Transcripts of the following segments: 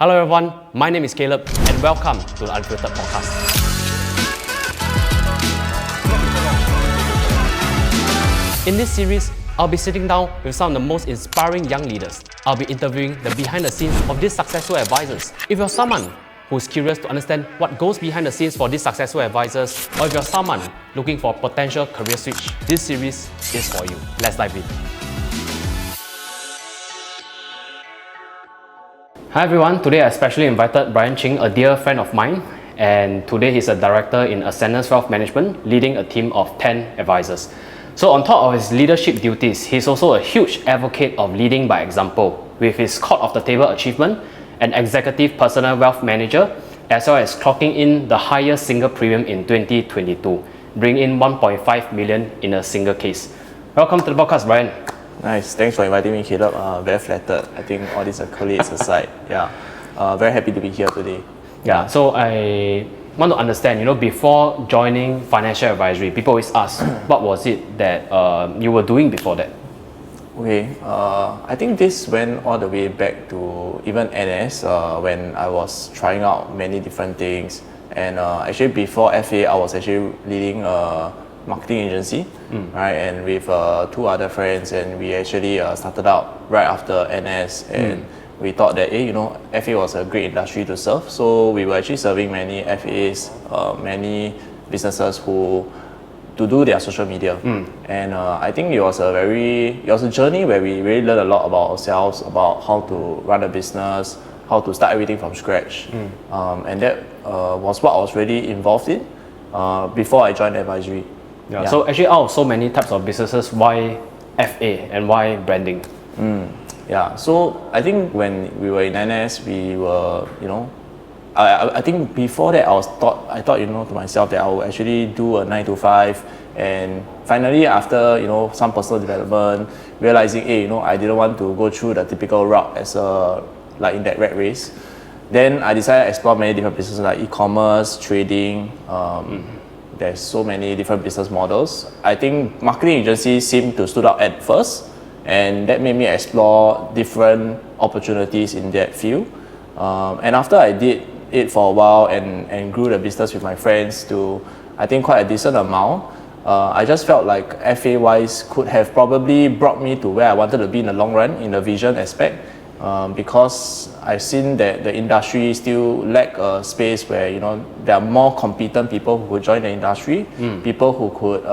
Hello everyone, my name is Caleb and welcome to the Unfiltered podcast. In this series, I'll be sitting down with some of the most inspiring young leaders. I'll be interviewing the behind the scenes of these successful advisors. If you're someone who's curious to understand what goes behind the scenes for these successful advisors, or if you're someone looking for a potential career switch, this series is for you. Let's dive in. Hi everyone, today I specially invited Bryan, a dear friend of mine, and today he's a director in Ascendance Wealth Management, leading a team of 10 advisors. So on top of his leadership duties, he's also a huge advocate of leading by example, with his Court of the Table achievement, an executive personal wealth manager, as well as clocking in the highest single premium in 2022, bringing in 1.5 million in a single case. Welcome to the podcast, Bryan. Nice, thanks for inviting me, Caleb. Very flattered. I think all these accolades aside, very happy to be here today. Yeah, so I want to understand, before joining financial advisory, people always ask, what was it that you were doing before that? Okay, I think this went all the way back to even NS when I was trying out many different things. And actually before FA, I was actually leading a marketing agency, right? And with two other friends, and we actually started out right after NS, and we thought that FA was a great industry to serve. So we were actually serving many FAs, many businesses to do their social media. And I think it was a journey where we really learned a lot about ourselves, about how to run a business, how to start everything from scratch. And that was what I was really involved in before I joined advisory. Yeah. So actually out of so many types of businesses, why FA and why branding? Yeah, so I think when we were in NS, we were, I think before that I thought to myself that I would actually do a 9 to 5, and finally after some personal development, realizing I didn't want to go through the typical route as like in that rat race. Then I decided to explore many different businesses like e-commerce, trading. There's so many different business models. I think marketing agencies seemed to stood out at first, and that made me explore different opportunities in that field. And after I did it for a while and grew the business with my friends to, I think, quite a decent amount, I just felt like FA-wise could have probably brought me to where I wanted to be in the long run in the vision aspect, because I've seen that the industry still lack a space where there are more competent people who could join the industry, people who could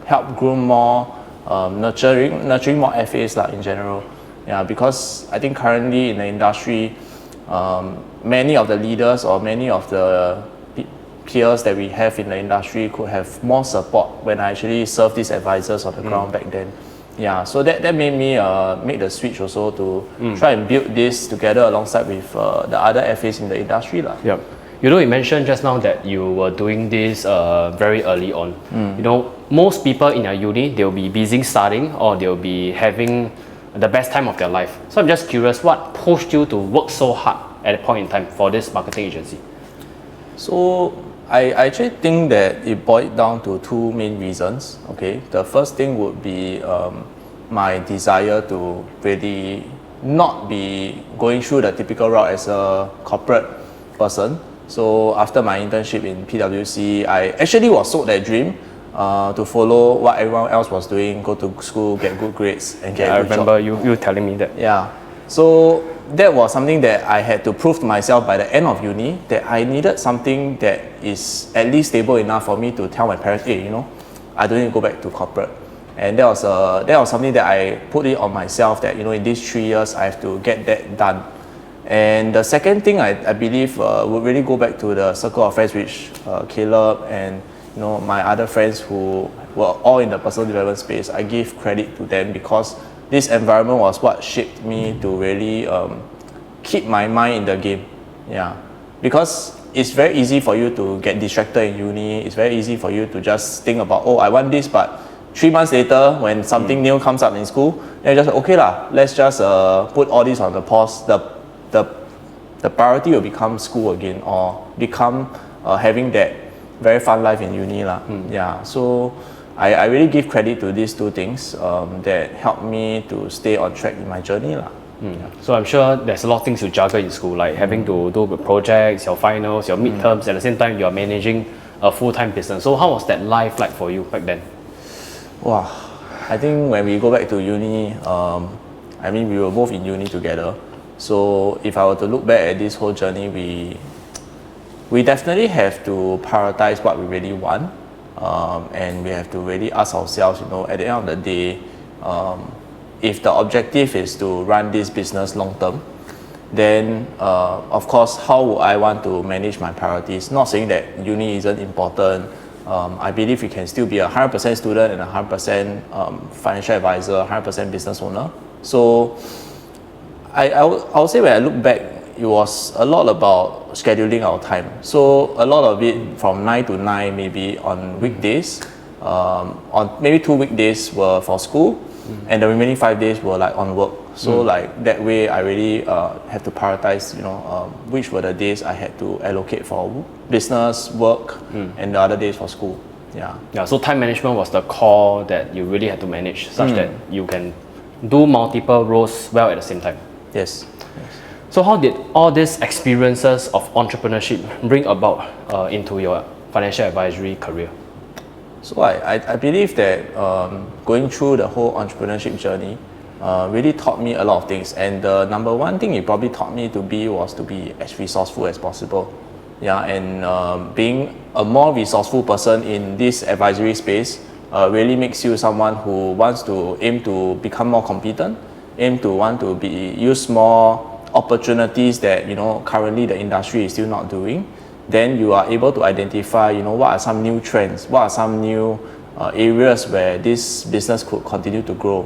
help groom more, nurturing more FAs in general. Yeah, because I think currently in the industry, many of the leaders or many of the peers that we have in the industry could have more support when I actually served these advisors on the ground back then. Yeah, so that made me make the switch also to try and build this together alongside with the other FAs in the industry. Yep. You mentioned just now that you were doing this very early on. Most people in your uni, they'll be busy studying or they'll be having the best time of their life. So I'm just curious, what pushed you to work so hard at a point in time for this marketing agency? So I actually think that it boiled down to two main reasons. Okay, the first thing would be my desire to really not be going through the typical route as a corporate person. So after my internship in PwC, I actually was sold that dream to follow what everyone else was doing, go to school, get good grades, and get a good job. I remember you telling me that. Yeah. So that was something that I had to prove to myself by the end of uni, that I needed something that is at least stable enough for me to tell my parents, hey, I don't need to go back to corporate. And that was something that I put it on myself, that in these 3 years I have to get that done. And the second thing I believe would really go back to the circle of friends, which Caleb and my other friends who were all in the personal development space. I give credit to them because this environment was what shaped me to really keep my mind in the game. Yeah, because it's very easy for you to get distracted in uni. It's very easy for you to just think about, I want this, but 3 months later, when something new comes up in school, then you just okay lah, let's just put all this on the pause. The priority will become school again, or become having that very fun life in uni lah. Yeah, so I really give credit to these two things that helped me to stay on track in my journey lah. So I'm sure there's a lot of things you juggle in school, like having to do with projects, your finals, your midterms. At the same time, you're managing a full-time business. So how was that life like for you back then? Wow, I think when we go back to uni, I mean, we were both in uni together. So if I were to look back at this whole journey, we definitely have to prioritize what we really want, and we have to really ask ourselves, you know, at the end of the day, if the objective is to run this business long term, then of course, how would I want to manage my priorities? Not saying that uni isn't important. I believe you can still be a 100% student and a 100% financial advisor, 100% business owner. So I would say when I look back, it was a lot about scheduling our time. So a lot of it from 9 to 9 maybe on weekdays, on maybe 2 weekdays were for school, and the remaining 5 days were like on work. So like that way I really have to prioritize, you know, which were the days I had to allocate for business, work, and the other days for school. Yeah, so time management was the core that you really had to manage, such that you can do multiple roles well at the same time. Yes. So how did all these experiences of entrepreneurship bring about into your financial advisory career? So I believe that going through the whole entrepreneurship journey really taught me a lot of things, and the number one thing it probably taught me was to be as resourceful as possible. Yeah, and being a more resourceful person in this advisory space really makes you someone who wants to aim to become more competent, aim to want to use more opportunities that, you know, currently the industry is still not doing. Then you are able to identify, you know, what are some new trends, what are some new areas where this business could continue to grow,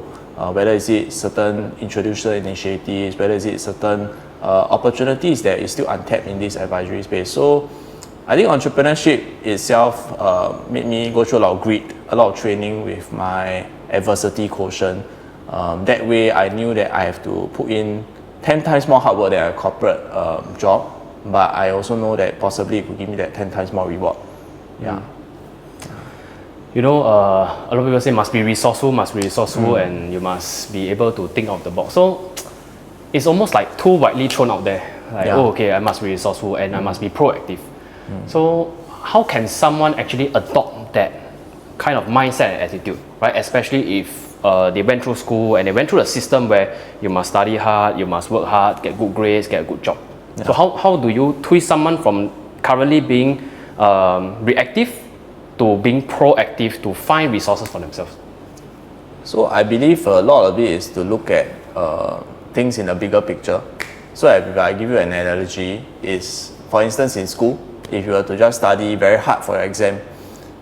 whether is it certain introducer initiatives, whether is it certain opportunities that is still untapped in this advisory space. So I think entrepreneurship itself made me go through a lot of grit, a lot of training with my adversity quotient. That way I knew that I have to put in 10 times more hard work than a corporate job, but I also know that possibly it could give me that 10 times more reward. Yeah. You know, a lot of people say must be resourceful, and you must be able to think out of the box. So it's almost like too widely thrown out there. Like, oh, okay, I must be resourceful and I must be proactive. So how can someone actually adopt that kind of mindset and attitude, right? Especially if they went through school and they went through a system where you must study hard, you must work hard, get good grades, get a good job. So how do you twist someone from currently being reactive to being proactive to find resources for themselves? So I believe a lot of it is to look at things in a bigger picture. So if I give you an analogy, is for instance in school, if you were to just study very hard for your exam,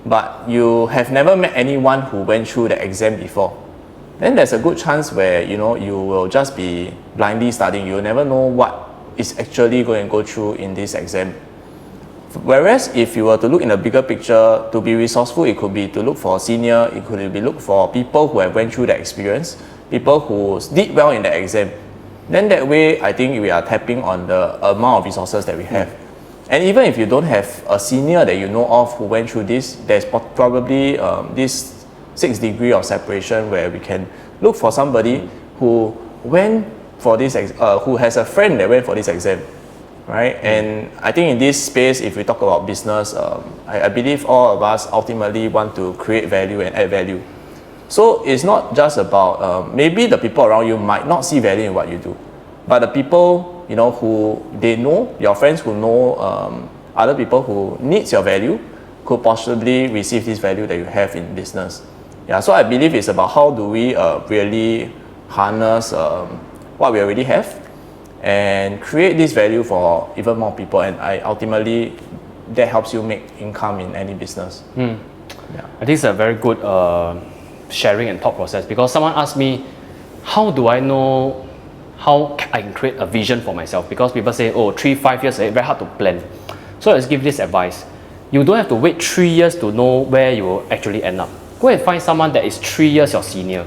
but you have never met anyone who went through the exam before, then there's a good chance where, you know, you will just be blindly studying. You'll never know what is actually going to go through in this exam. Whereas if you were to look in a bigger picture, to be resourceful, it could be to look for a senior, it could be look for people who have went through the experience, people who did well in the exam. Then that way, I think we are tapping on the amount of resources that we have. And even if you don't have a senior that you know of who went through this, there's probably this 6 degrees of separation where we can look for somebody who went for this, who has a friend that went for this exam, right? And I think in this space, if we talk about business, I believe all of us ultimately want to create value and add value. So it's not just about, maybe the people around you might not see value in what you do, but the people, you know, who they know, your friends who know other people who needs your value could possibly receive this value that you have in business. Yeah, so I believe it's about how do we really harness what we already have and create this value for even more people, and ultimately that helps you make income in any business. Yeah. I think it's a very good sharing and thought process, because someone asked me, how do I know how I can create a vision for myself? Because people say, oh, 3-5 years ahead, very hard to plan. So let's give this advice. You don't have to wait 3 years to know where you will actually end up. Go and find someone that is 3 years your senior,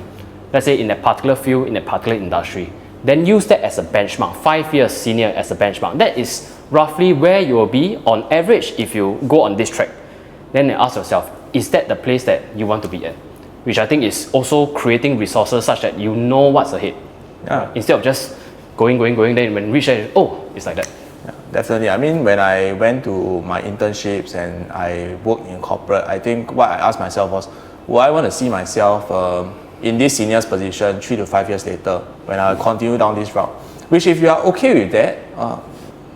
let's say in a particular field, in a particular industry. Then use that as a benchmark, 5 years senior as a benchmark. That is roughly where you will be on average if you go on this track. Then ask yourself, is that the place that you want to be at? Which I think is also creating resources such that you know what's ahead. Yeah. Instead of just going. Then when reach there, oh, it's like that. Yeah, definitely. I mean, when I went to my internships and I worked in corporate, I think what I asked myself was, would I want to see myself in this senior's position 3 to 5 years later when I continue down this route? Which, if you are okay with that,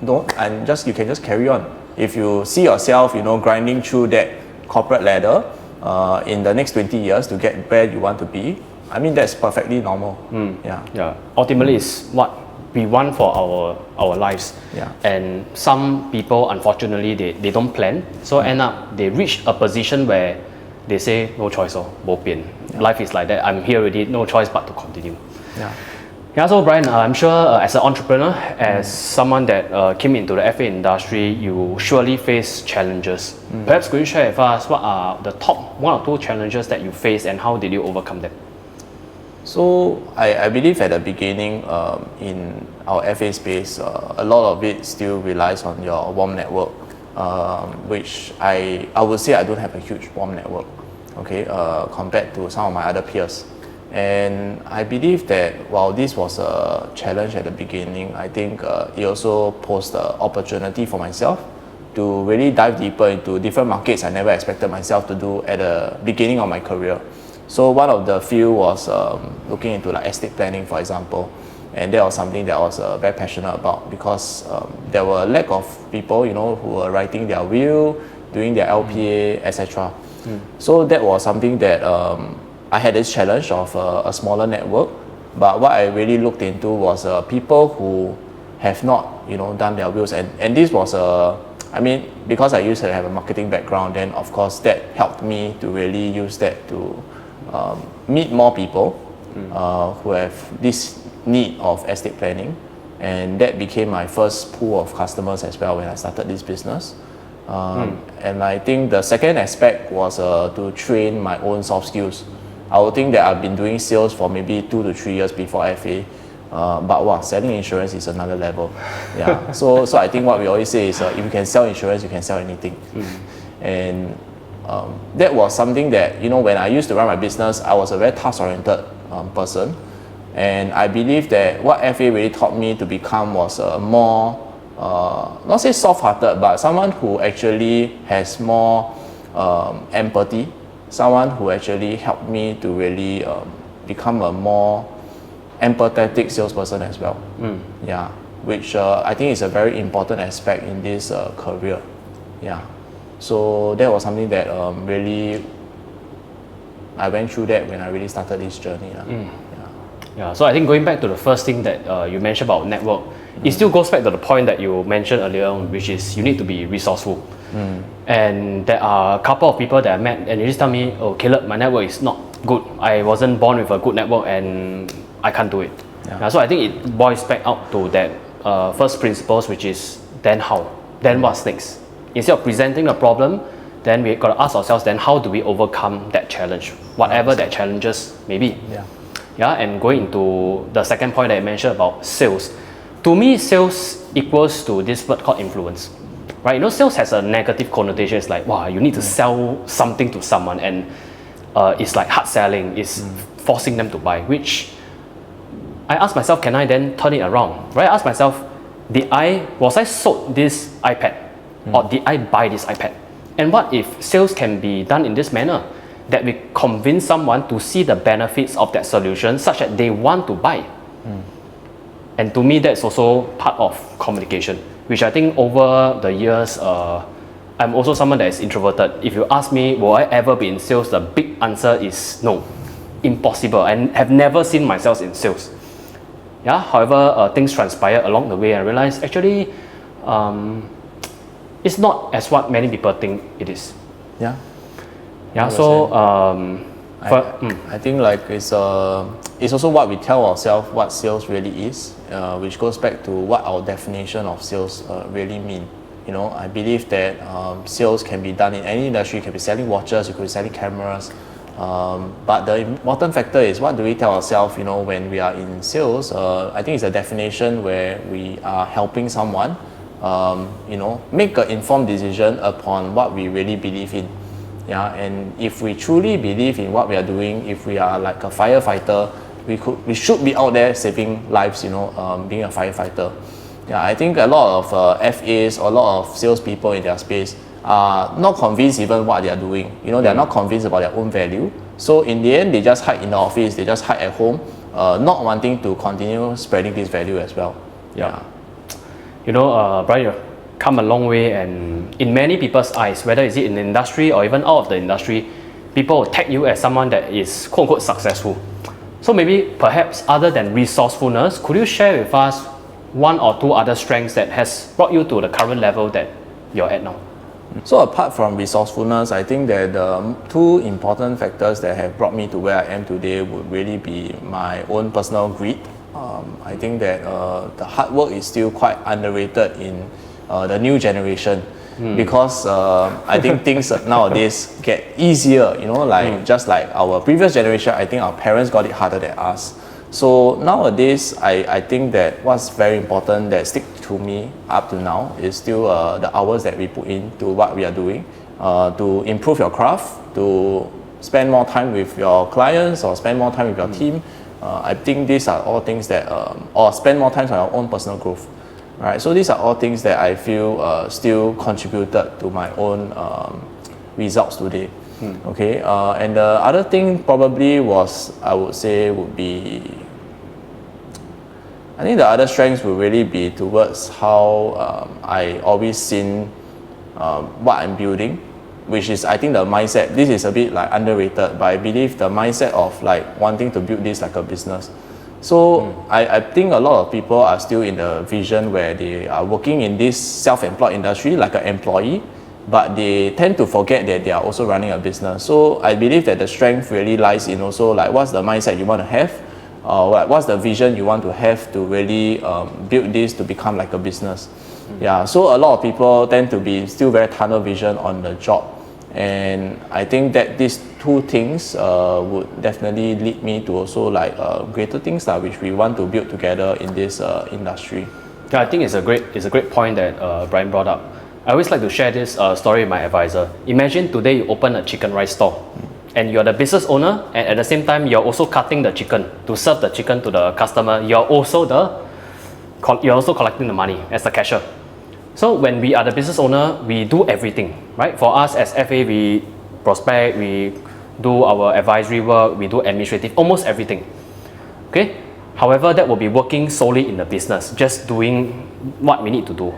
you can just carry on. If you see yourself, grinding through that corporate ladder in the next 20 years to get where you want to be, I mean, that's perfectly normal. Yeah. Ultimately, it's what we want for our lives. Yeah. And some people, unfortunately, they don't plan. So end up, they reach a position where they say, no choice, bo pian. Life is like that. I'm here already, no choice but to continue. Yeah, so Bryan, I'm sure as an entrepreneur, as someone that came into the FA industry, you surely face challenges. Perhaps could you share with us what are the top 1 or 2 challenges that you face and how did you overcome them? So I believe at the beginning in our FA space, a lot of it still relies on your warm network, which I would say I don't have a huge warm network, okay, compared to some of my other peers. And I believe that while this was a challenge at the beginning, I think it also posed an opportunity for myself to really dive deeper into different markets I never expected myself to do at the beginning of my career. So one of the field was looking into like estate planning, for example, and that was something that I was very passionate about because there were a lack of people, who were writing their will, doing their LPA, etc. So that was something that I had this challenge of a smaller network, but what I really looked into was people who have not, done their wills, and this was because I used to have a marketing background, then of course that helped me to really use that to meet more people who have this need of estate planning, and that became my first pool of customers as well when I started this business. And I think the second aspect was to train my own soft skills. I would think that I've been doing sales for maybe 2 to 3 years before FA, but wow, selling insurance is another level. Yeah. So I think what we always say is if you can sell insurance, you can sell anything. And that was something that, when I used to run my business, I was a very task-oriented person. And I believe that what FA really taught me to become was more, not say soft-hearted, but someone who actually has more empathy, someone who actually helped me to really become a more empathetic salesperson as well. Yeah, which I think is a very important aspect in this career. Yeah. So that was something that really I went through that when I really started this journey. Yeah, so I think going back to the first thing that you mentioned about network, it still goes back to the point that you mentioned earlier on, which is you need to be resourceful. And there are a couple of people that I met and they just tell me, oh Caleb, my network is not good. I wasn't born with a good network and I can't do it. So I think it boils back up to that first principles, which is then how? Then what's next? Instead of presenting a problem, then we got to ask ourselves, then how do we overcome that challenge? Whatever that challenges may be. And going into the second point that I mentioned about sales. To me, sales equals to this word called influence. Right? Sales has a negative connotation. It's like, wow, you need to sell something to someone, and it's like hard selling, it's forcing them to buy, which I ask myself, can I then turn it around? Right? I ask myself, was I sold this iPad? Or did I buy this iPad? And what if sales can be done in this manner? That we convince someone to see the benefits of that solution such that they want to buy. And to me, that's also part of communication, which I think over the years, I'm also someone that is introverted. If you ask me, will I ever be in sales? The big answer is no, impossible. I have never seen myself in sales. However, things transpire along the way. I realized actually, it's not as what many people think it is. So I think like it's also what we tell ourselves what sales really is, which goes back to what our definition of sales really mean. I believe that sales can be done in any industry. You can be selling watches, you could be selling cameras, but the important factor is what do we tell ourselves, when we are in sales. I think it's a definition where we are helping someone make an informed decision upon what we really believe in. And if we truly believe in what we are doing, if we are like a firefighter we should be out there saving lives, being a firefighter. Yeah, I think a lot of FAs or a lot of salespeople in their space are not convinced even what they are doing. They're not convinced about their own value. So in the end, they just hide in the office, they just hide at home, not wanting to continue spreading this value as well. Yeah. Bryan, you've come a long way, and in many people's eyes, whether is it in the industry or even out of the industry, people will tag you as someone that is quote unquote successful. So maybe perhaps other than resourcefulness, could you share with us one or two other strengths that has brought you to the current level that you're at now? So apart from resourcefulness, I think that the two important factors that have brought me to where I am today would really be my own personal grit. I think that the hard work is still quite underrated in the new generation, because I think things nowadays get easier, just like our previous generation. I think our parents got it harder than us. So nowadays, I think that what's very important that stick to me up to now is still the hours that we put into what we are doing, to improve your craft, to spend more time with your clients or spend more time with your team. I think these are all things that, or spend more time on your own personal growth. Right? So these are all things that I feel still contributed to my own results today. Okay, and the other thing probably was, I would say, would be, I think the other strengths will really be towards how I always seen what I'm building, which is, I think, the mindset. This is a bit like underrated, but I believe the mindset of like wanting to build this like a business. So I think a lot of people are still in the vision where they are working in this self-employed industry like an employee, but they tend to forget that they are also running a business. So I believe that the strength really lies in also like what's the mindset you want to have, what's the vision you want to have to really build this to become like a business. Yeah, so a lot of people tend to be still very tunnel vision on the job, and I think that these two things would definitely lead me to also like greater things which we want to build together in this industry. Yeah, I think it's a great point that Bryan brought up. I always like to share this story with my advisor. Imagine today you open a chicken rice store, and you're the business owner, and at the same time you're also cutting the chicken to serve the chicken to the customer. You're also collecting the money as the cashier. So when we are the business owner, we do everything, right? For us as FA, we prospect, we do our advisory work, we do administrative, almost everything. Okay. However, that will be working solely in the business, just doing what we need to do.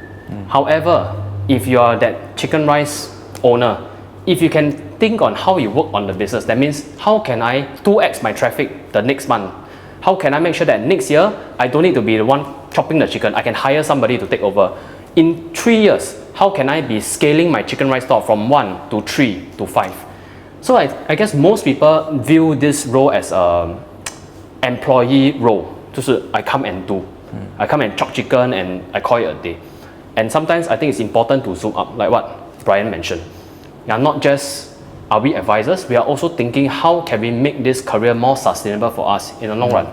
However, if you are that chicken rice owner, if you can think on how you work on the business, that means how can I 2x my traffic the next month? How can I make sure that next year I don't need to be the one chopping the chicken? I can hire somebody to take over. In 3 years, how can I be scaling my chicken rice store from 1 to 3 to 5? So I guess most people view this role as an employee role. 就是 I come and do. I come and chop chicken and I call it a day. And sometimes I think it's important to zoom up, like what Bryan mentioned. Yeah, not just are we advisors, we are also thinking how can we make this career more sustainable for us in the long run.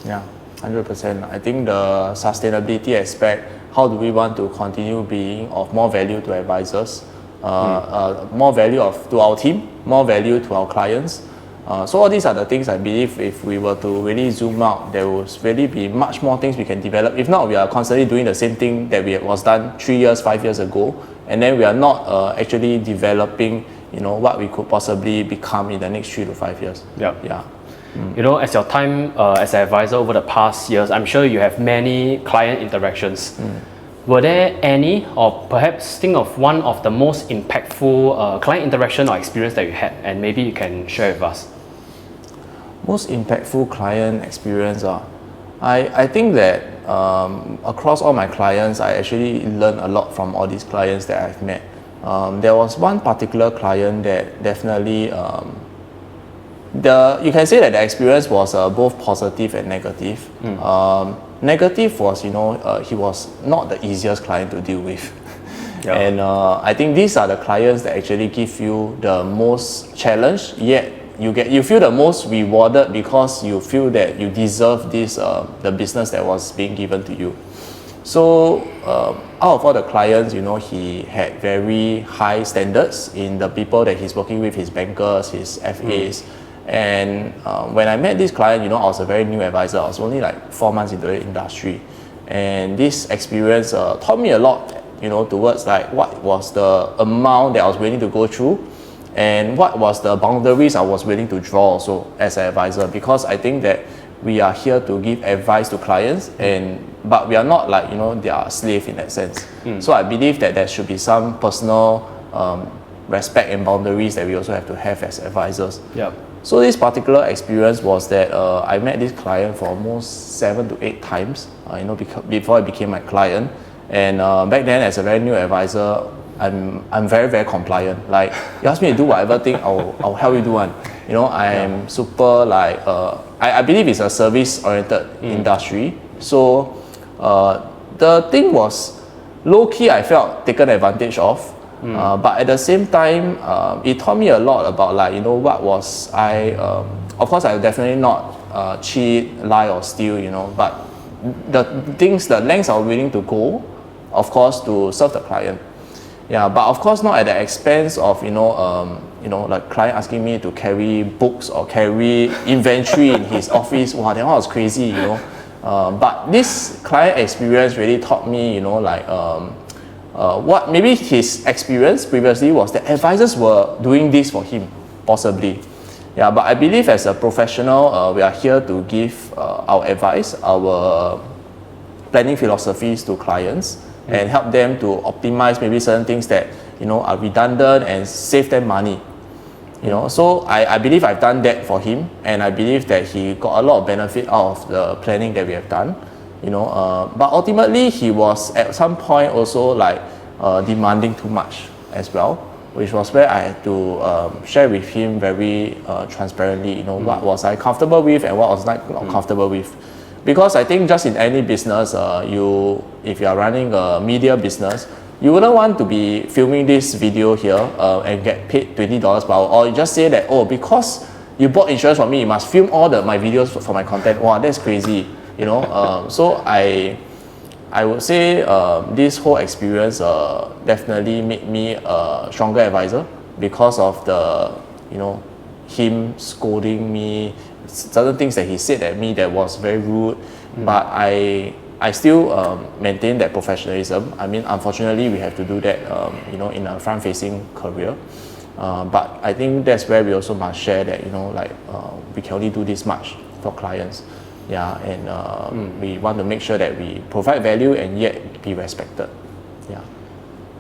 Yeah, 100%. I think the sustainability aspect, how do we want to continue being of more value to advisors, more value to our team, more value to our clients. So all these are the things I believe if we were to really zoom out, there will really be much more things we can develop. If not, we are constantly doing the same thing that was done 3 years, 5 years ago, and then we are not actually developing, what we could possibly become in the next 3 to 5 years. Yeah. As your time as an advisor over the past years, I'm sure you have many client interactions. Were there any, or perhaps think of one of the most impactful client interaction or experience that you had, and maybe you can share with us? Most impactful client experience, I think that across all my clients, I actually learned a lot from all these clients that I've met. There was one particular client that definitely, you can say that the experience was both positive and negative. Negative was, he was not the easiest client to deal with. Yeah. And I think these are the clients that actually give you the most challenge, yet you feel the most rewarded because you feel that you deserve this, the business that was being given to you. So out of all the clients, he had very high standards in the people that he's working with, his bankers, his FAs. And when I met this client, I was a very new advisor. I was only like 4 months into the industry. And this experience taught me a lot, towards like what was the amount that I was willing to go through and what was the boundaries I was willing to draw also as an advisor. Because I think that we are here to give advice to clients, but we are not like, their slave in that sense. So I believe that there should be some personal respect and boundaries that we also have to have as advisors. Yeah. So this particular experience was that I met this client for almost 7 to 8 times, before I became my client. And back then, as a very new advisor, I'm very, very compliant. Like, you ask me to do whatever thing, I'll help you do one. I'm super like, I believe it's a service-oriented industry. So the thing was, low-key I felt taken advantage of. But at the same time, it taught me a lot about like, what was I, of course I will definitely not cheat, lie or steal, but the lengths I was willing to go, of course, to serve the client. Yeah, but of course not at the expense of, like client asking me to carry books or carry inventory in his office. Wow, that one was crazy, But this client experience really taught me, what maybe his experience previously was that advisors were doing this for him, possibly. Yeah, but I believe as a professional, we are here to give our advice, our planning philosophies to clients and help them to optimize maybe certain things that are redundant and save them money. So I believe I've done that for him, and I believe that he got a lot of benefit out of the planning that we have done. But ultimately he was at some point also like demanding too much as well, which was where I had to share with him very transparently, what was I comfortable with and what was I not comfortable with. Because I think just in any business, if you are running a media business, you wouldn't want to be filming this video here and get paid $20 per hour, or you just say that, because you bought insurance from me, you must film all my videos for my content. Wow, that's crazy. So I would say this whole experience definitely made me a stronger advisor because of the, him scolding me, certain things that he said at me that was very rude, but I still maintain that professionalism. I mean, unfortunately, we have to do that, in a front-facing career. But I think that's where we also must share that, we can only do this much for clients. Yeah, and we want to make sure that we provide value and yet be respected. Yeah.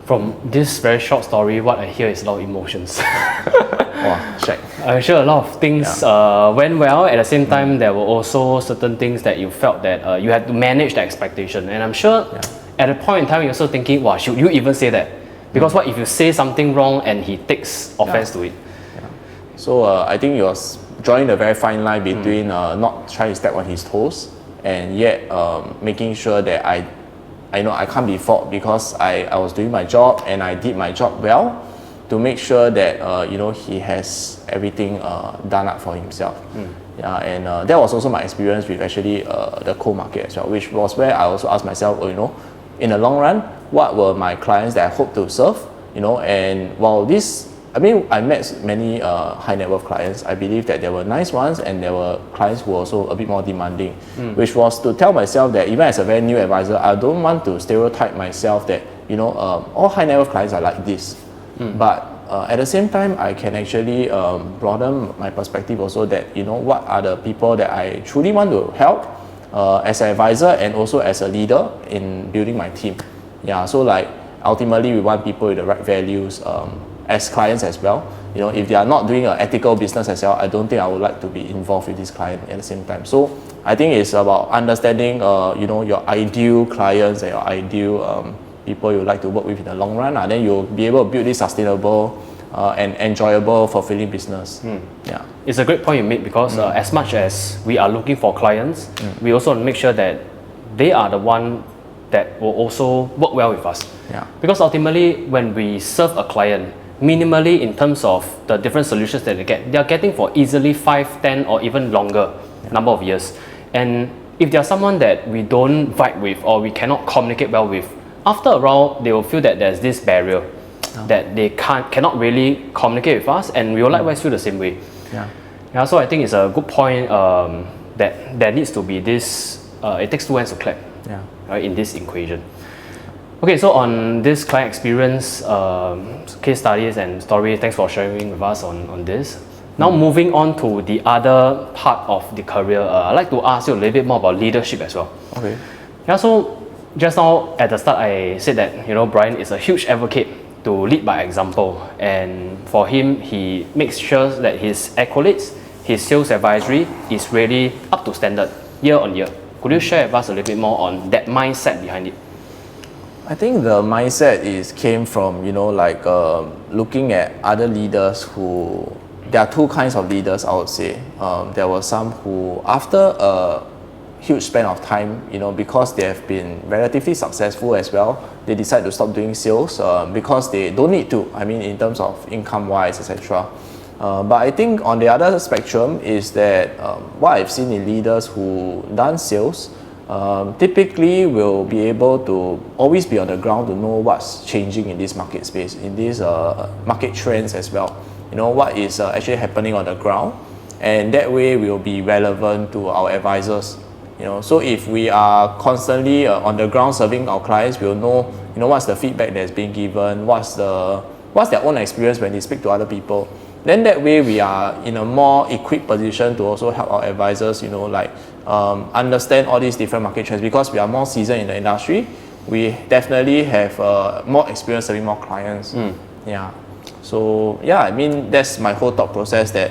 From this very short story, what I hear is a lot of emotions. Wow, check. I'm sure a lot of things went well. At the same time, there were also certain things that you felt that you had to manage the expectation. And I'm sure at a point in time, you're also thinking, wow, should you even say that? Because what if you say something wrong and he takes offense to it? Yeah. So I think it was drawing a very fine line between not trying to step on his toes and yet making sure that I can't be fault because I was doing my job and I did my job well to make sure that he has everything done up for himself. Yeah, and that was also my experience with actually the coal market as well, which was where I also asked myself, in the long run, what were my clients that I hope to serve? And while I met many high net worth clients. I believe that there were nice ones and there were clients who were also a bit more demanding, which was to tell myself that even as a very new advisor, I don't want to stereotype myself that, all high net worth clients are like this. But at the same time, I can actually broaden my perspective also that, what are the people that I truly want to help as an advisor and also as a leader in building my team. Yeah, so like ultimately we want people with the right values, as clients as well. If they are not doing an ethical business as well, I don't think I would like to be involved with this client at the same time. So I think it's about understanding, your ideal clients and your ideal people you like to work with in the long run. And then you'll be able to build this sustainable and enjoyable, fulfilling business. Yeah, it's a great point you made because as much as we are looking for clients, we also want to make sure that they are the one that will also work well with us. Yeah. Because ultimately, when we serve a client, minimally in terms of the different solutions that they are getting for easily 5, 10 or even longer number of years. And if they are someone that we don't vibe with or we cannot communicate well with, after a while they will feel that there's this barrier that they cannot really communicate with us, and we will likewise feel the same way. Yeah. Yeah, so I think it's a good point that there needs to be this, it takes two hands to clap, Yeah. right, in this equation. Okay, so on this client experience, case studies and story, thanks for sharing with us on this. Now moving on to the other part of the career, I'd like to ask you a little bit more about leadership as well. Okay. Yeah, so just now at the start I said that Bryan is a huge advocate to lead by example, and for him he makes sure that his accolades, his sales advisory is really up to standard year on year. Could you share with us a little bit more on that mindset behind it? I think the mindset came from looking at other leaders who, there are two kinds of leaders I would say. There were some who after a huge span of time, because they have been relatively successful as well, they decide to stop doing sales because they don't need to, in terms of income wise, etc. But I think on the other spectrum is that what I've seen in leaders who done sales typically will be able to always be on the ground to know what's changing in this market space, in these market trends as well. What is actually happening on the ground, and that way will be relevant to our advisors. So if we are constantly on the ground serving our clients, we'll know what's the feedback that's being given, what's their own experience when they speak to other people. Then that way we are in a more equipped position to also help our advisors, understand all these different market trends, because we are more seasoned in the industry. We definitely have more experience serving more clients. Yeah. So yeah, that's my whole thought process, that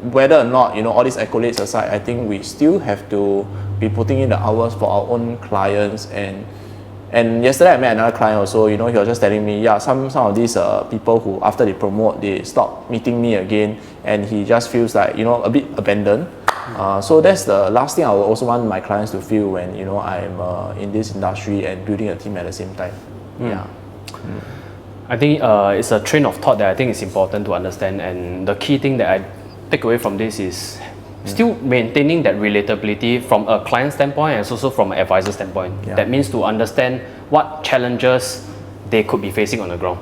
whether or not all these accolades aside, I think we still have to be putting in the hours for our own clients. And yesterday I met another client also, he was just telling me, some of these people who after they promote, they stop meeting me again, and he just feels like a bit abandoned. So that's the last thing I would also want my clients to feel when I'm in this industry and building a team at the same time. Yeah. I think it's a train of thought that I think is important to understand, and the key thing that I take away from this is still maintaining that relatability from a client standpoint and also from an advisor standpoint. Yeah. That means to understand what challenges they could be facing on the ground.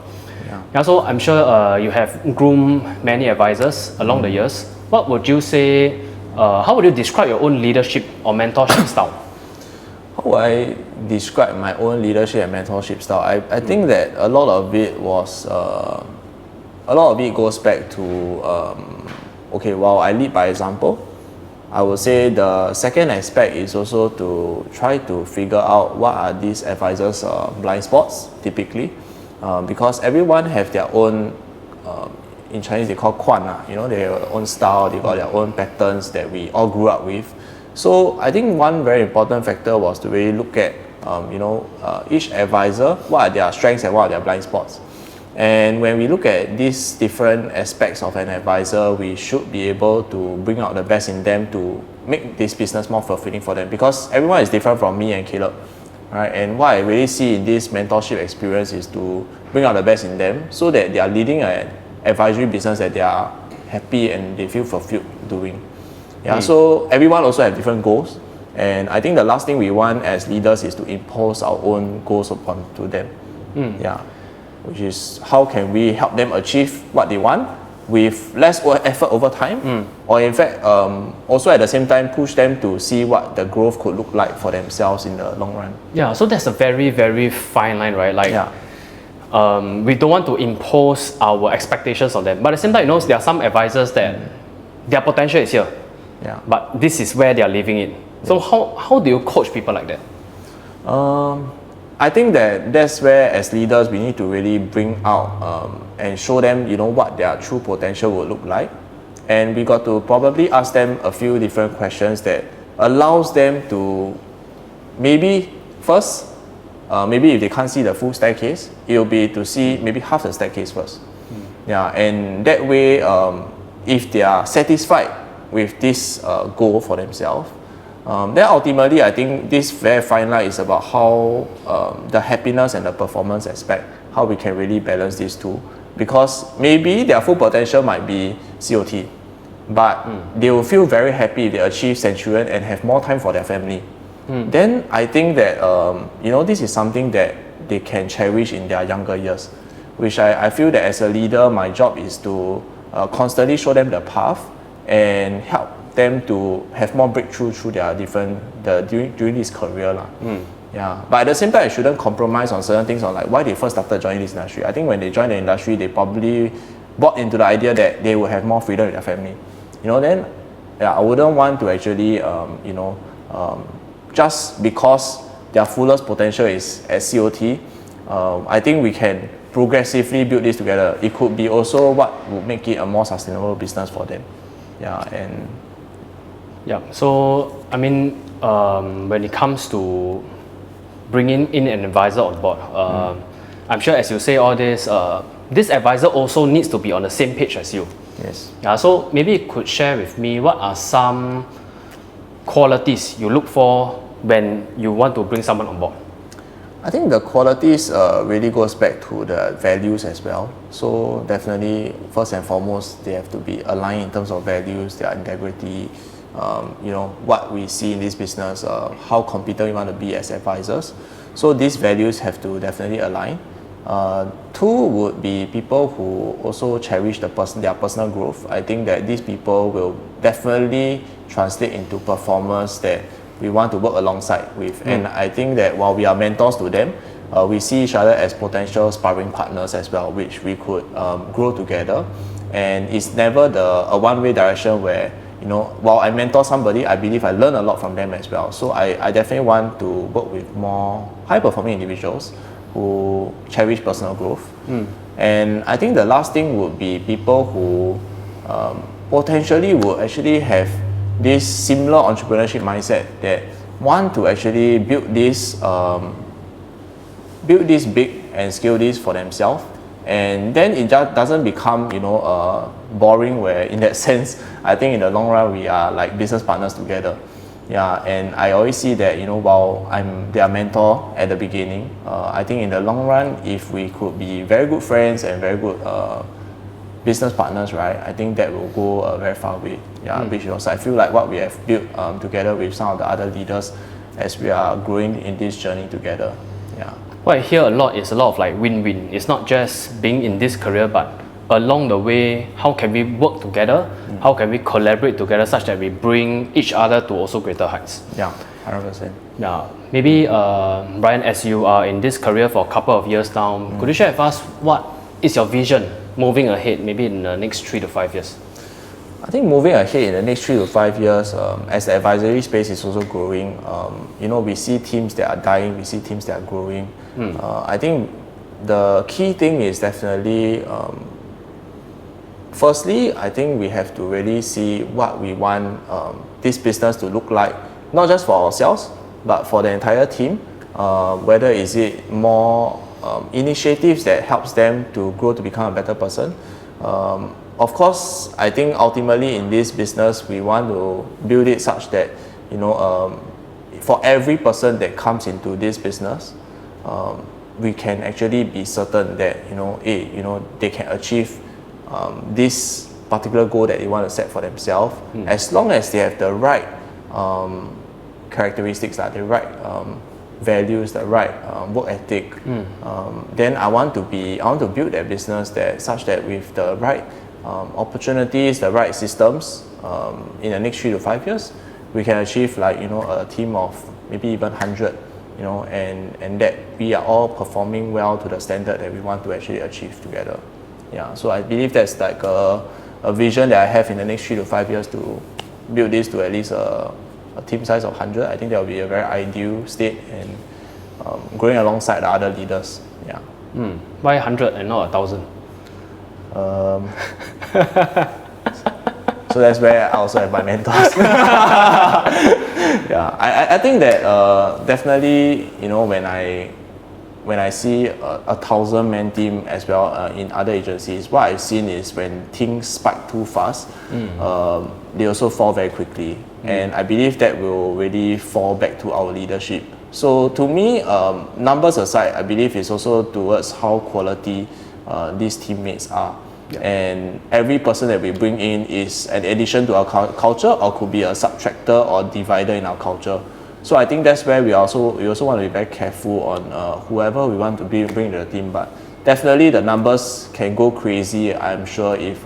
Yeah. So I'm sure you have groomed many advisors along the years. What would you say, how would you describe your own leadership or mentorship style? How would I describe my own leadership and mentorship style? I think that a lot of it goes back to while I lead by example, I would say the second aspect is also to try to figure out what are these advisors' blind spots typically, because everyone have their own, in Chinese they call quan, they have their own style, they got their own patterns that we all grew up with. So I think one very important factor was to really look at each advisor, what are their strengths and what are their blind spots. And when we look at these different aspects of an advisor, we should be able to bring out the best in them to make this business more fulfilling for them, because everyone is different from me and Caleb, right? And what I really see in this mentorship experience is to bring out the best in them so that they are leading an advisory business that they are happy and they feel fulfilled doing. Yeah, so everyone also have different goals, and I think the last thing we want as leaders is to impose our own goals upon to them. Yeah, which is how can we help them achieve what they want with less effort over time, or in fact also at the same time push them to see what the growth could look like for themselves in the long run. Yeah, so that's a very, very fine line, right? Like, Yeah. We don't want to impose our expectations on them, but at the same time, there are some advisors that their potential is here, but this is where they are leaving it. So how do you coach people like that? I think that's where as leaders we need to really bring out and show them what their true potential would look like, and we got to probably ask them a few different questions that allows them to maybe first maybe if they can't see the full staircase, it will be to see maybe half the staircase first. Yeah, and that way if they are satisfied with this goal for themselves, then ultimately I think this very fine line is about how the happiness and the performance aspect, how we can really balance these two, because maybe their full potential might be COT, but they will feel very happy if they achieve Centurion and have more time for their family. Then I think that this is something that they can cherish in their younger years, which I feel that as a leader my job is to constantly show them the path and help them to have more breakthrough through their during this career lah. Yeah, but at the same time, I shouldn't compromise on certain things on like why they first started joining this industry. I think when they joined the industry, they probably bought into the idea that they will have more freedom with their family. Then yeah, I wouldn't want to actually just because their fullest potential is at COT. I think we can progressively build this together. It could be also what would make it a more sustainable business for them. So I mean, when it comes to bringing in an advisor on board, I'm sure as you say all this, this advisor also needs to be on the same page as you. Yes. So maybe you could share with me what are some qualities you look for when you want to bring someone on board. I think the qualities really goes back to the values as well. So definitely, first and foremost, they have to be aligned in terms of values, their integrity, what we see in this business, how competent we want to be as advisors. So these values have to definitely align. Two would be people who also cherish their personal growth. I think that these people will definitely translate into performers that we want to work alongside with. And I think that while we are mentors to them, we see each other as potential sparring partners as well, which we could grow together. And it's never a one-way direction where, while I mentor somebody, I believe I learn a lot from them as well. So I definitely want to work with more high-performing individuals who cherish personal growth. And I think the last thing would be people who potentially would actually have this similar entrepreneurship mindset that want to actually build this big and scale this for themselves. And then it just doesn't become boring, where in that sense I think in the long run we are like business partners together. And I always see that while I'm their mentor at the beginning, I think in the long run, if we could be very good friends and very good business partners, right, I think that will go a very far way. Which also I feel like what we have built together with some of the other leaders as we are growing in this journey together. What I hear a lot is a lot of like win-win. It's not just being in this career, but along the way, how can we work together? How can we collaborate together such that we bring each other to also greater heights? 100%. Maybe Bryan, as you are in this career for a couple of years now, could you share with us what is your vision moving ahead, maybe in the next 3 to 5 years? I think moving ahead in the next 3 to 5 years, as the advisory space is also growing, we see teams that are dying, we see teams that are growing. I think the key thing is definitely, firstly, I think we have to really see what we want this business to look like, not just for ourselves, but for the entire team. Whether is it more initiatives that helps them to grow to become a better person. Of course, I think ultimately in this business, we want to build it such that, for every person that comes into this business, we can actually be certain that, they can achieve this particular goal that they want to set for themselves, as long as they have the right characteristics, the right values, the right work ethic. Then I want to build that business such that with the right opportunities, the right systems, in the next 3 to 5 years, we can achieve a team of maybe even 100, and that we are all performing well to the standard that we want to actually achieve together. So I believe that's like a vision that I have in the next 3 to 5 years to build this to at least a team size of 100. I think that will be a very ideal state, and growing alongside the other leaders. Why 100 and not 1,000? So that's where I also have my mentors. I think that definitely, when I see a 1,000-man team as well in other agencies, what I've seen is when things spike too fast, they also fall very quickly. And I believe that will really fall back to our leadership. So to me, numbers aside, I believe it's also towards how quality these teammates are. And every person that we bring in is an addition to our culture, or could be a subtractor or divider in our culture. So I think that's where we also want to be very careful on whoever we want to bring to the team. But definitely the numbers can go crazy, I'm sure, if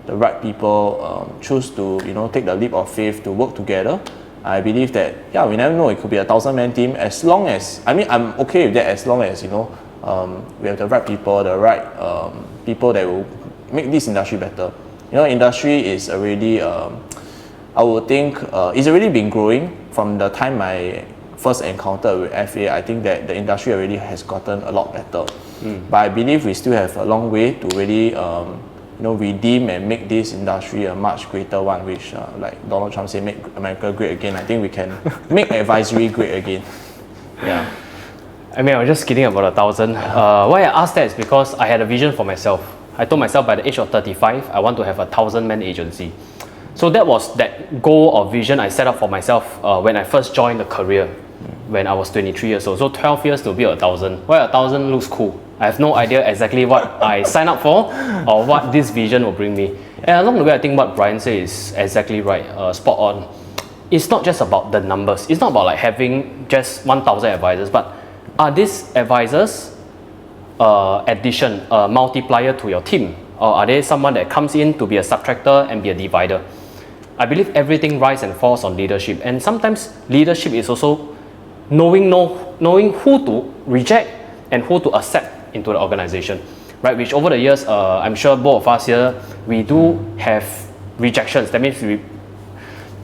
the right people choose to take the leap of faith to work together, I believe that we never know, it could be 1,000-man team, as long as I'm okay with that, as long as we have the right people, people that will make this industry better. Industry is already I would think it's already been growing from the time my first encounter with FA. I think that the industry already has gotten a lot better. But I believe we still have a long way to really redeem and make this industry a much greater one, which like Donald Trump said, make America great again. I think we can make advisory great again. Yeah. I mean, I was just kidding about 1,000. Why I asked that is because I had a vision for myself. I told myself by the age of 35, I want to have a 1,000-man agency. So that was that goal or vision I set up for myself when I first joined the career, when I was 23 years old. So 12 years to be 1,000. Why 1,000 looks cool? I have no idea exactly what I signed up for or what this vision will bring me. And along the way, I think what Bryan said is exactly right, spot on. It's not just about the numbers. It's not about like having just 1,000 advisors, but are these advisors addition, a multiplier to your team? Or are they someone that comes in to be a subtractor and be a divider? I believe everything rises and falls on leadership. And sometimes leadership is also knowing who to reject and who to accept into the organization, right? Which over the years, I'm sure both of us here, we do have rejections. That means we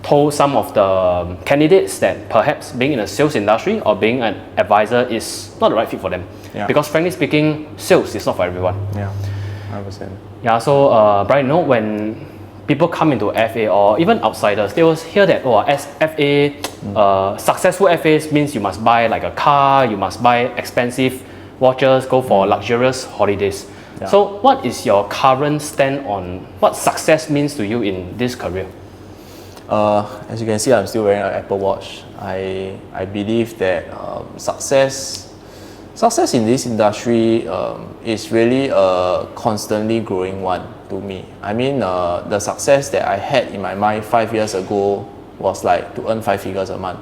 told some of the candidates that perhaps being in the sales industry or being an advisor is not the right fit for them. Yeah. Because frankly speaking, sales is not for everyone. Yeah, 100%. Yeah, so Bryan, when people come into FA or even outsiders, they will hear that, as FA, successful FAs means you must buy like a car, you must buy expensive watches, go for luxurious holidays. Yeah. So what is your current stand on what success means to you in this career? As you can see, I'm still wearing an Apple Watch. I believe that success in this industry is really a constantly growing one to me. I mean, the success that I had in my mind 5 years ago was like to earn 5 figures a month,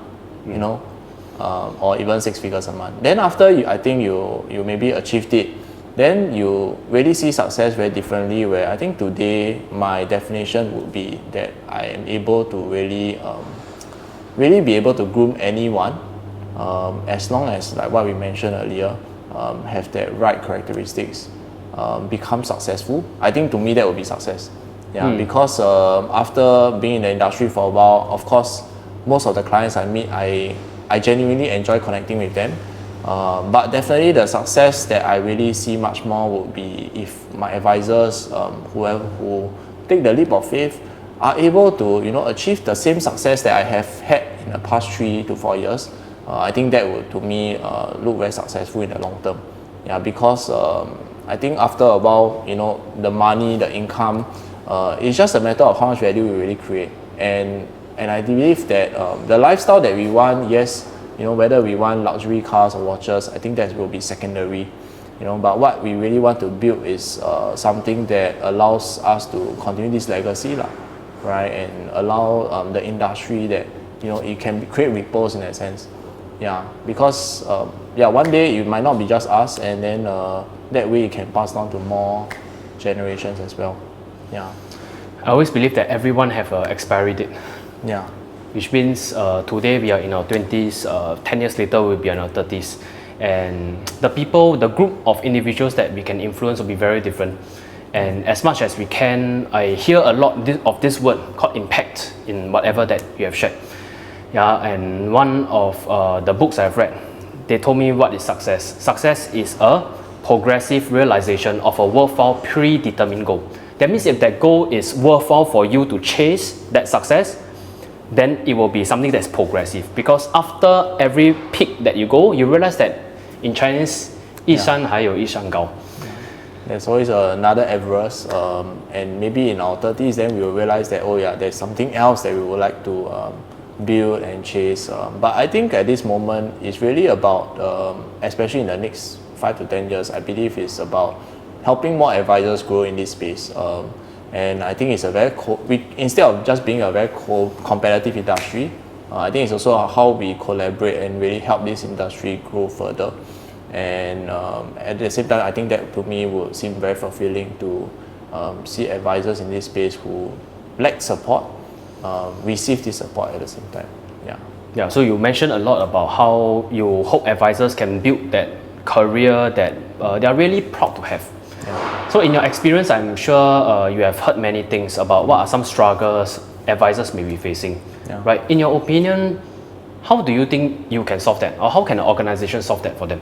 or even 6 figures a month. Then after I think you maybe achieved it, then you really see success very differently, where I think today my definition would be that I am able to really be able to groom anyone, as long as, like what we mentioned earlier, have that right characteristics, become successful. I think to me that would be success. Yeah, because after being in the industry for a while, of course, most of the clients I meet, I genuinely enjoy connecting with them. But definitely the success that I really see much more would be if my advisors, who take the leap of faith, are able to achieve the same success that I have had in the past 3 to 4 years. I think that would, to me, look very successful in the long term. Yeah, because I think after a while, the money, the income, it's just a matter of how much value we really create. And I believe that the lifestyle that we want, yes, whether we want luxury cars or watches, I think that will be secondary. But what we really want to build is something that allows us to continue this legacy, right? And allow the industry that it can create ripples in that sense. Yeah, because one day it might not be just us, and then that way it can pass down to more generations as well. Yeah. I always believe that everyone have an expiry date. Yeah. Which means today we are in our 20s, 10 years later we'll be in our 30s. And the group of individuals that we can influence will be very different. And as much as we can, I hear a lot of this word called impact in whatever that you have shared. Yeah, and one of the books I've read, they told me what is success. Success is a progressive realization of a worthwhile predetermined goal. That means if that goal is worthwhile for you to chase that success, then it will be something that's progressive. Because after every peak that you go, you realize that in Chinese, 一山还有一山高. There's always another Everest, and maybe in our 30s, then we will realize that, there's something else that we would like to build and chase. But I think at this moment, it's really about, especially in the next 5 to 10 years, I believe it's about helping more advisors grow in this space. And I think it's a very instead of just being a very competitive industry, I think it's also how we collaborate and really help this industry grow further. And at the same time, I think that to me would seem very fulfilling to see advisors in this space who lack support receive this support at the same time. Yeah, so you mentioned a lot about how you hope advisors can build that career that they are really proud to have. So in your experience, I'm sure you have heard many things about what are some struggles advisors may be facing, right? In your opinion, how do you think you can solve that, or how can an organization solve that for them?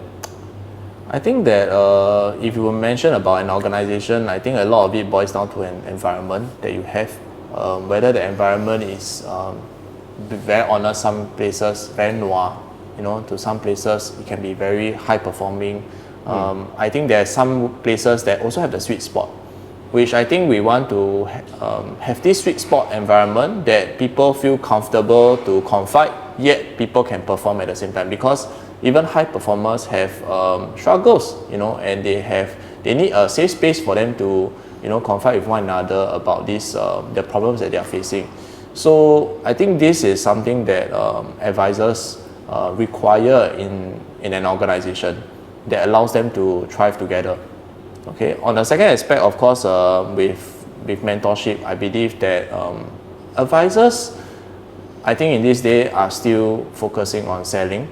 I think that if you mention about an organization, I think a lot of it boils down to an environment that you have. Whether the environment is very honest, some places very noir, to some places it can be very high performing. I think there are some places that also have the sweet spot, which I think we want to have this sweet spot environment that people feel comfortable to confide, yet people can perform at the same time, because even high performers have struggles, and they need a safe space for them to confide with one another about the problems that they are facing. So I think this is something that advisors require in an organization that allows them to thrive together. Okay. On the second aspect, of course, with mentorship, I believe that advisors, I think in this day, are still focusing on selling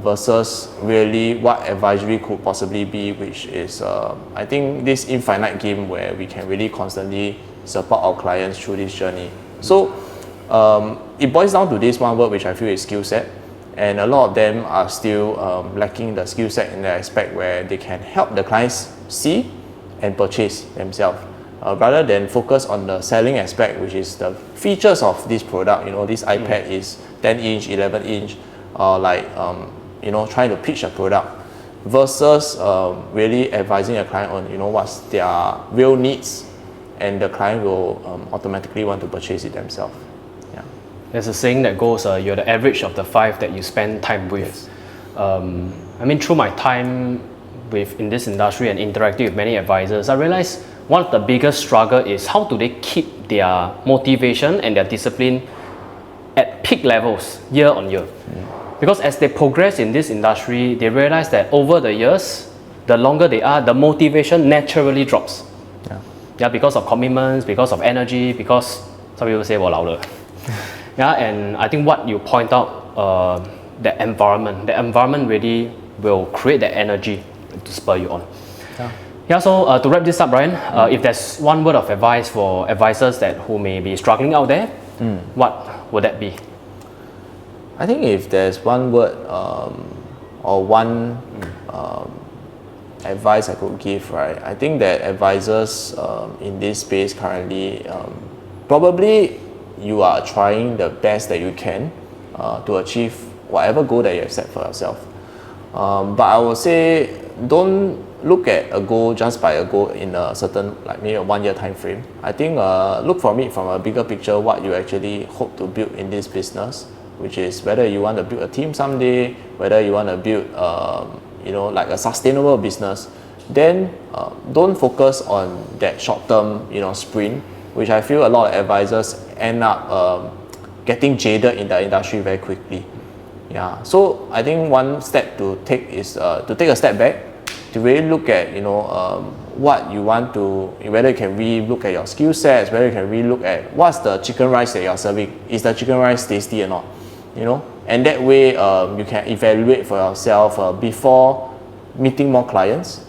versus really what advisory could possibly be, which is I think this infinite game where we can really constantly support our clients through this journey. So it boils down to this one word, which I feel is skill set, and a lot of them are still lacking the skill set in the aspect where they can help the clients see and purchase themselves, rather than focus on the selling aspect, which is the features of this product. This iPad is 10-inch, 11-inch, trying to pitch a product versus really advising a client on what's their real needs, and the client will automatically want to purchase it themselves. There's a saying that goes, you're the average of the 5 that you spend time with. Yes. Through my time in this industry and interacting with many advisors, I realized one of the biggest struggle is how do they keep their motivation and their discipline at peak levels year on year. Because as they progress in this industry, they realize that over the years, the longer they are, the motivation naturally drops. Because of commitments, because of energy, because some people say 我老了. And I think what you point out, the environment really will create that energy to spur you on. So to wrap this up, Bryan, if there's one word of advice for advisors who may be struggling out there, what would that be? I think if there's one word or one advice I could give, right? I think that advisors in this space currently, probably you are trying the best that you can to achieve whatever goal that you have set for yourself. But I would say don't look at a goal just by a goal in a certain, maybe a 1 year time frame. I think look from it from a bigger picture, what you actually hope to build in this business, which is whether you want to build a team someday, whether you want to build a sustainable business. Then don't focus on that short-term sprint, which I feel a lot of advisors end up getting jaded in the industry very quickly. So I think one step to take is to take a step back, to really look at what you want to, whether you can really look at your skill sets, whether you can really look at what's the chicken rice that you're serving. Is the chicken rice tasty or not? And that way you can evaluate for yourself before meeting more clients.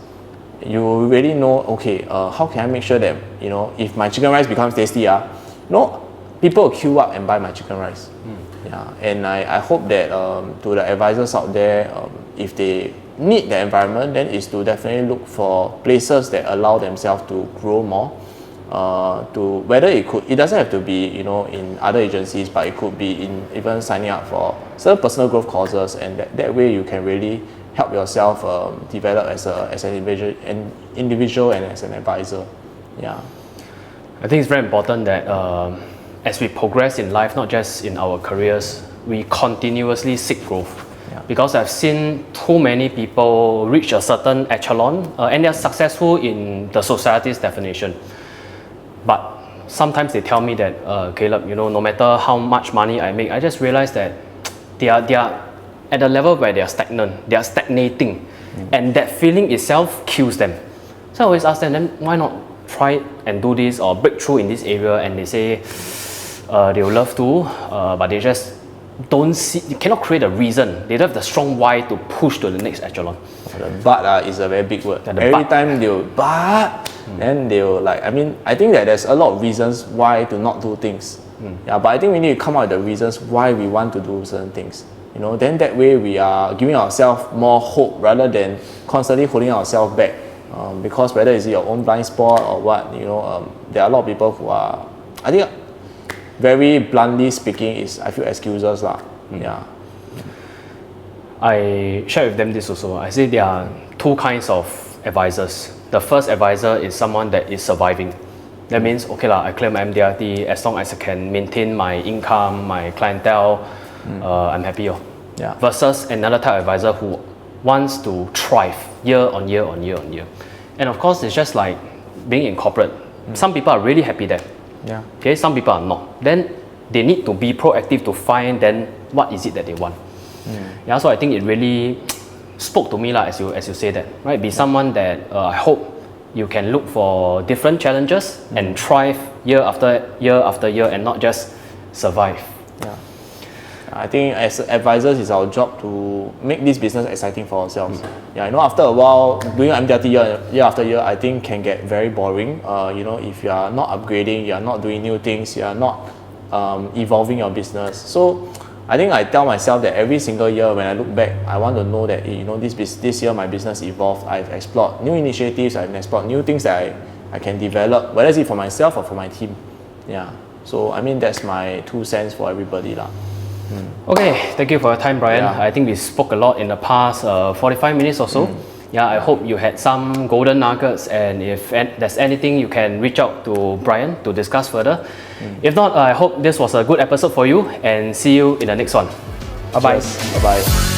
You really know, okay, how can I make sure that if my chicken rice becomes tasty, people will queue up and buy my chicken rice. And I hope that to the advisors out there, if they need the environment, then is to definitely look for places that allow themselves to grow more. To whether it doesn't have to be in other agencies, but it could be in even signing up for certain personal growth courses, and that way you can really help yourself develop as an individual and as an advisor. I think it's very important that as we progress in life, not just in our careers, we continuously seek growth. Because I've seen too many people reach a certain echelon and they're successful in the society's definition. But sometimes they tell me that, Caleb, no matter how much money I make, I just realize that they are at a level where they are stagnant, they are stagnating, and that feeling itself kills them. So I always ask them, then why not try and do this or break through in this area, and they say they would love to, but they just don't see, you cannot create a reason. They don't have the strong why to push to the next echelon. The but is a very big word. Yeah, Every time they'll then they'll like, I mean, I think that there's a lot of reasons why to not do things. Yeah, but I think we need to come out with the reasons why we want to do certain things. You know, then that way we are giving ourselves more hope rather than constantly holding ourselves back. Because whether it's your own blind spot or what, you know, there are a lot of people who are, I think, very bluntly speaking, is I feel excuses lah. Yeah. I share with them this also. I say there are two kinds of advisors. The first advisor is someone that is surviving. That means, okay lah, I clear my MDRT, as long as I can maintain my income, my clientele, I'm happy. Yeah. Versus another type of advisor who wants to thrive year on year on year on year. And of course, it's just like being in corporate. Some people are really happy there. Yeah. Okay, some people are not. Then they need to be proactive to find then what is it that they want. Yeah, so I think it really spoke to me lah, as you say that, right? Be someone that I hope you can look for different challenges and thrive year after year after year, and not just survive. Yeah. I think as advisors, it's our job to make this business exciting for ourselves. Yeah, you know, after a while, doing MDRT year after year, I think can get very boring. You know, if you are not upgrading, you are not doing new things, you are not evolving your business. So I think I tell myself that every single year when I look back, I want to know that, you know, this year my business evolved. I've explored new initiatives, I've explored new things that I can develop, whether it's for myself or for my team. Yeah. So I mean, that's my 2 cents for everybody lah. Okay, thank you for your time, Bryan. Yeah. I think we spoke a lot in the past 45 minutes or so. Yeah, I hope you had some golden nuggets, and if there's anything, you can reach out to Bryan to discuss further. If not, I hope this was a good episode for you, and see you in the next one. Bye-bye. Bye-bye.